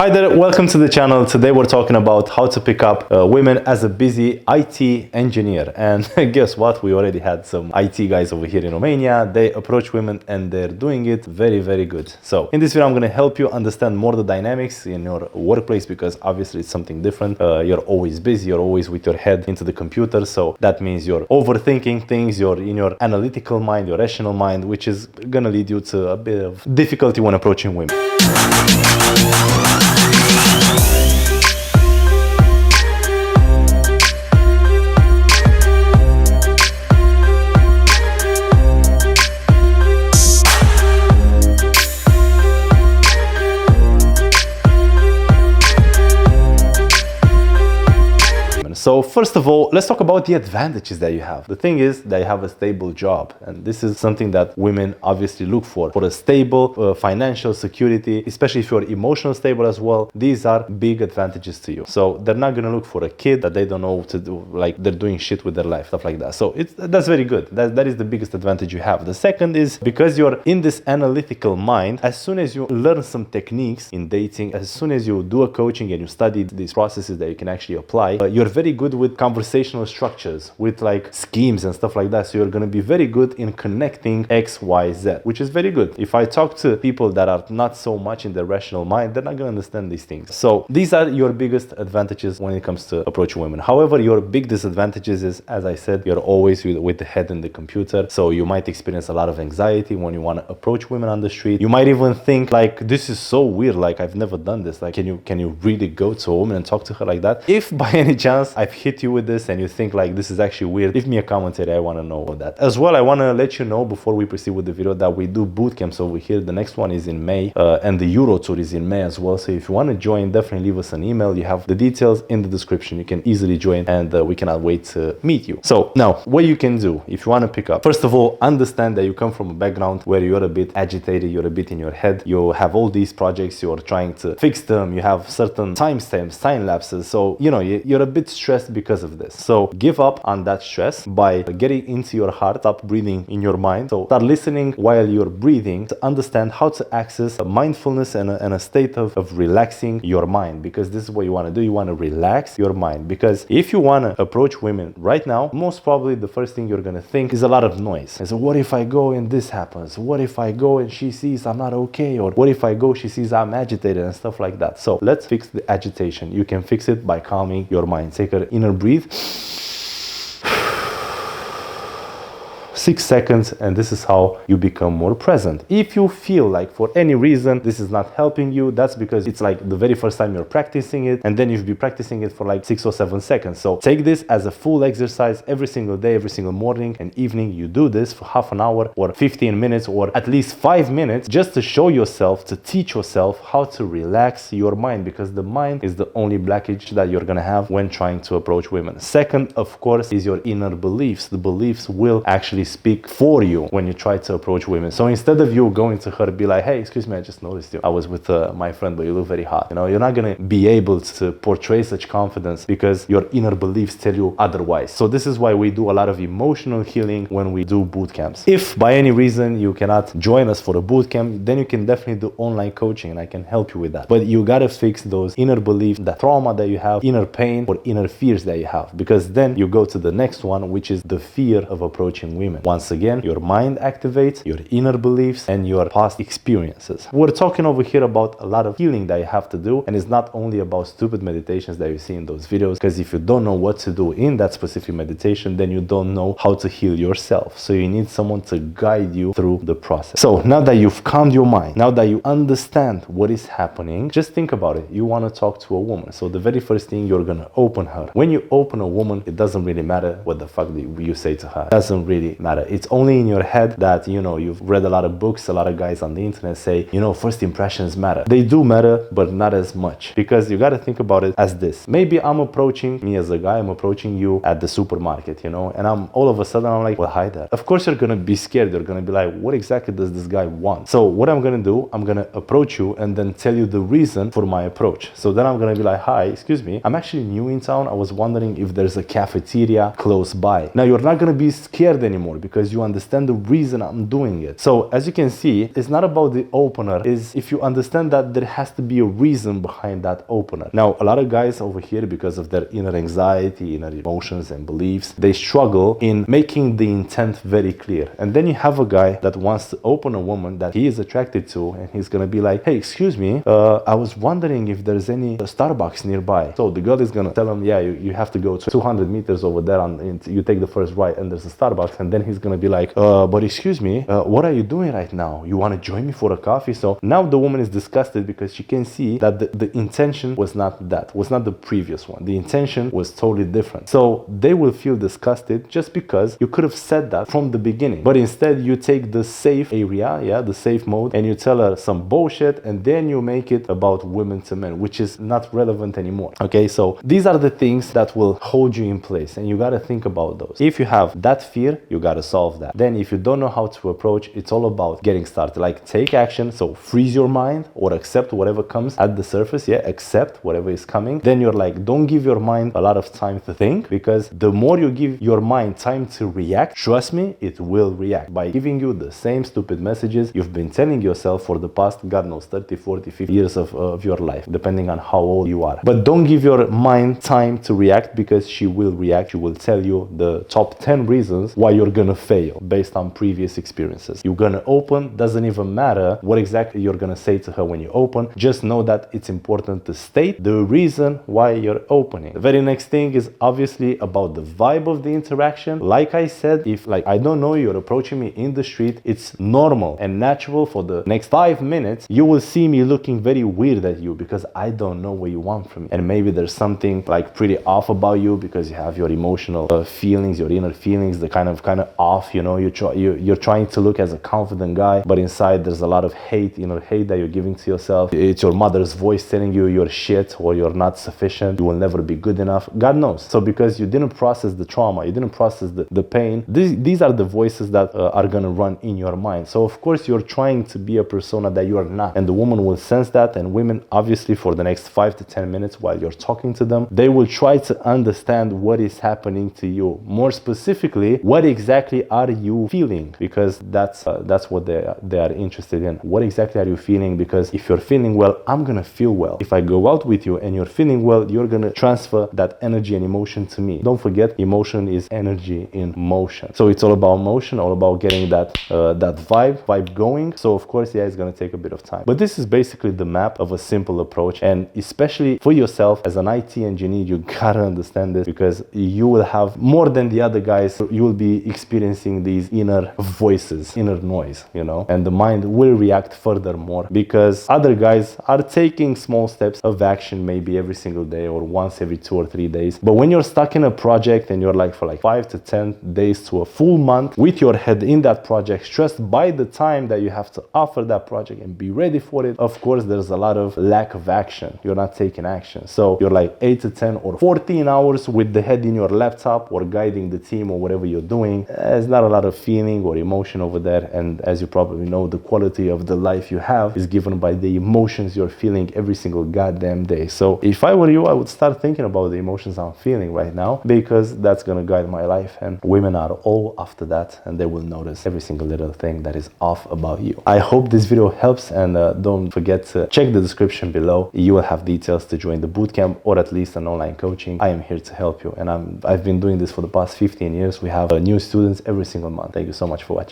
Hi there, welcome to the channel. Today we're talking about how to pick up women as a busy IT engineer. And guess what? We already had some IT guys over here in Romania. They approach women and they're doing it very, very good. So in this video, I'm going to help you understand more the dynamics in your workplace, because obviously it's something different. You're always busy. You're always with your head into the computer. So that means you're overthinking things. You're in your analytical mind, your rational mind, which is going to lead you to a bit of difficulty when approaching women. So first of all, let's talk about the advantages that you have. The thing is that you have a stable job, and this is something that women obviously look for a stable financial security, especially if you're emotional stable as well. These are big advantages to you. So they're not going to look for a kid that they don't know what to do, like they're doing shit with their life, stuff like that. So that's very good. That is the biggest advantage you have. The second is because you're in this analytical mind, as soon as you learn some techniques in dating, as soon as you do a coaching and you study these processes that you can actually apply, you're very good with conversational structures, with like schemes and stuff like that. So you're going to be very good in connecting X, Y, Z, which is very good. If I talk to people that are not so much in their rational mind, they're not going to understand these things. So these are your biggest advantages when it comes to approaching women. However, your big disadvantages is, as I said, you're always with the head in the computer. So you might experience a lot of anxiety when you want to approach women on the street. You might even think like, this is so weird. Like, I've never done this. Like, can you really go to a woman and talk to her like that? If by any chance I've hit you with this and you think like this is actually weird, leave me a commentary. I want to know that as well. I want to let you know before we proceed with the video that we do boot camps over here. The next one is in May, and the Eurotour is in May as well. So if you want to join, definitely leave us an email. You have the details in the description. You can easily join, and we cannot wait to meet you. So now what you can do if you want to pick up, first of all, understand that you come from a background where you're a bit agitated, you're a bit in your head, you have all these projects, you're trying to fix them, you have certain timestamps, time lapses, so you know you're a bit stressed because of this. So give up on that stress by getting into your heart. Stop breathing in your mind. So start listening while you're breathing to understand how to access a mindfulness and a state of relaxing your mind, because this is what you want to do. You want to relax your mind, because if you want to approach women right now, most probably the first thing you're going to think is a lot of noise. And so what if I go and this happens? What if I go and she sees I'm not okay? Or what if I go, she sees I'm agitated and stuff like that? So let's fix the agitation. You can fix it by calming your mind. Take an inner breathe. 6 seconds, and this is how you become more present. If you feel like for any reason this is not helping you, that's because it's like the very first time you're practicing it, and then you've been practicing it for like 6 or 7 seconds. So take this as a full exercise every single day, every single morning and evening. You do this for half an hour or 15 minutes or at least 5 minutes, just to show yourself, to teach yourself how to relax your mind, because the mind is the only blockage that you're gonna have when trying to approach women. Second, of course, is your inner beliefs. The beliefs will actually speak for you when you try to approach women. So instead of you going to her, be like, hey, excuse me, I just noticed you. I was with my friend, but you look very hot. You know, you're not going to be able to portray such confidence because your inner beliefs tell you otherwise. So this is why we do a lot of emotional healing when we do boot camps. If by any reason you cannot join us for a boot camp, then you can definitely do online coaching and I can help you with that. But you got to fix those inner beliefs, that trauma that you have, inner pain or inner fears that you have, because then you go to the next one, which is the fear of approaching women. Once again, your mind activates your inner beliefs and your past experiences. We're talking over here about a lot of healing that you have to do, and it's not only about stupid meditations that you see in those videos, because if you don't know what to do in that specific meditation, then you don't know how to heal yourself. So you need someone to guide you through the process. So now that you've calmed your mind, now that you understand what is happening, just think about it. You want to talk to a woman. So the very first thing, you're going to open her. When you open a woman, it doesn't really matter what the fuck you say to her. It doesn't really matter. It's only in your head that, you know, you've read a lot of books, a lot of guys on the internet say, you know, first impressions matter. They do matter, but not as much, because you got to think about it as this. Maybe I'm approaching, me as a guy, I'm approaching you at the supermarket, you know, and I'm all of a sudden, I'm like, well, hi there. Of course, you're going to be scared. You're going to be like, what exactly does this guy want? So what I'm going to do, I'm going to approach you and then tell you the reason for my approach. So then I'm going to be like, hi, excuse me, I'm actually new in town. I was wondering if there's a cafeteria close by. Now, you're not going to be scared anymore, because you understand the reason I'm doing it. So as you can see, it's not about the opener, is if you understand that there has to be a reason behind that opener. Now, a lot of guys over here, because of their inner anxiety, inner emotions and beliefs, they struggle in making the intent very clear. And then you have a guy that wants to open a woman that he is attracted to, and he's gonna be like, hey, excuse me, I was wondering if there's any Starbucks nearby. So the girl is gonna tell him, yeah, you have to go 200 meters over there, and you take the first right and there's a Starbucks. And then he's gonna be like, but excuse me, what are you doing right now? You wanna join me for a coffee? So now the woman is disgusted because she can see that the intention was not that, was not the previous one. The intention was totally different. So they will feel disgusted just because you could have said that from the beginning. But instead you take the safe area, yeah, the safe mode, and you tell her some bullshit, and then you make it about women to men, which is not relevant anymore. Okay, so these are the things that will hold you in place, and you got to think about those. If you have that fear, you got to solve that. Then if you don't know how to approach, it's all about getting started. Like, take action. So freeze your mind or accept whatever comes at the surface. Yeah, accept whatever is coming. Then you're like, don't give your mind a lot of time to think, because the more you give your mind time to react, trust me, it will react by giving you the same stupid messages you've been telling yourself for the past, God knows, 30, 40, 50 years of your life, depending on how old you are. But don't give your mind time to react, because she will react. She will tell you the top 10 reasons why you're gonna fail based on previous experiences. You're gonna open, doesn't even matter what exactly you're gonna say to her when you open. Just know that it's important to state the reason why you're opening. The very next thing is obviously about the vibe of the interaction. Like I said, if like I don't know, you're approaching me in the street, it's normal and natural for the next 5 minutes you will see me looking very weird at you, because I don't know what you want from me. And maybe there's something like pretty off about you, because you have your emotional feelings, your inner feelings, the kind of off, you know, you're trying to look as a confident guy, but inside there's a lot of hate, inner hate that you're giving to yourself. It's your mother's voice telling you you're shit, or you're not sufficient, you will never be good enough, God knows. So because you didn't process the trauma, you didn't process the pain, these are the voices that are gonna run in your mind. So of course you're trying to be a persona that you are not, and the woman will sense that. And women, obviously, for the next 5 to 10 minutes while you're talking to them, they will try to understand what is happening to you. More specifically, what exactly are you feeling, because that's what they are interested in. What exactly are you feeling? Because if you're feeling well, I'm gonna feel well. If I go out with you and you're feeling well, you're gonna transfer that energy and emotion to me. Don't forget, emotion is energy in motion. So it's all about motion, all about getting that vibe going. So of course, yeah, it's gonna take a bit of time, but this is basically the map of a simple approach. And especially for yourself as an IT engineer, you gotta understand this, because you will have more than the other guys, you will be experiencing these inner voices, inner noise, you know, and the mind will react furthermore, because other guys are taking small steps of action maybe every single day or once every 2 or 3 days. But when you're stuck in a project and you're like for like 5 to 10 days to a full month with your head in that project, stressed by the time that you have to offer that project and be ready for it, of course there's a lot of lack of action. You're not taking action. So you're like 8 to 10 or 14 hours with the head in your laptop or guiding the team or whatever you're doing. There's not a lot of feeling or emotion over there. And as you probably know, the quality of the life you have is given by the emotions you're feeling every single goddamn day. So if I were you, I would start thinking about the emotions I'm feeling right now, because that's gonna guide my life. And women are all after that, and they will notice every single little thing that is off about you. I hope this video helps, and don't forget to check the description below. You will have details to join the bootcamp, or at least an online coaching. I am here to help you, and I've been doing this for the past 15 years. We have new students every single month. Thank you so much for watching.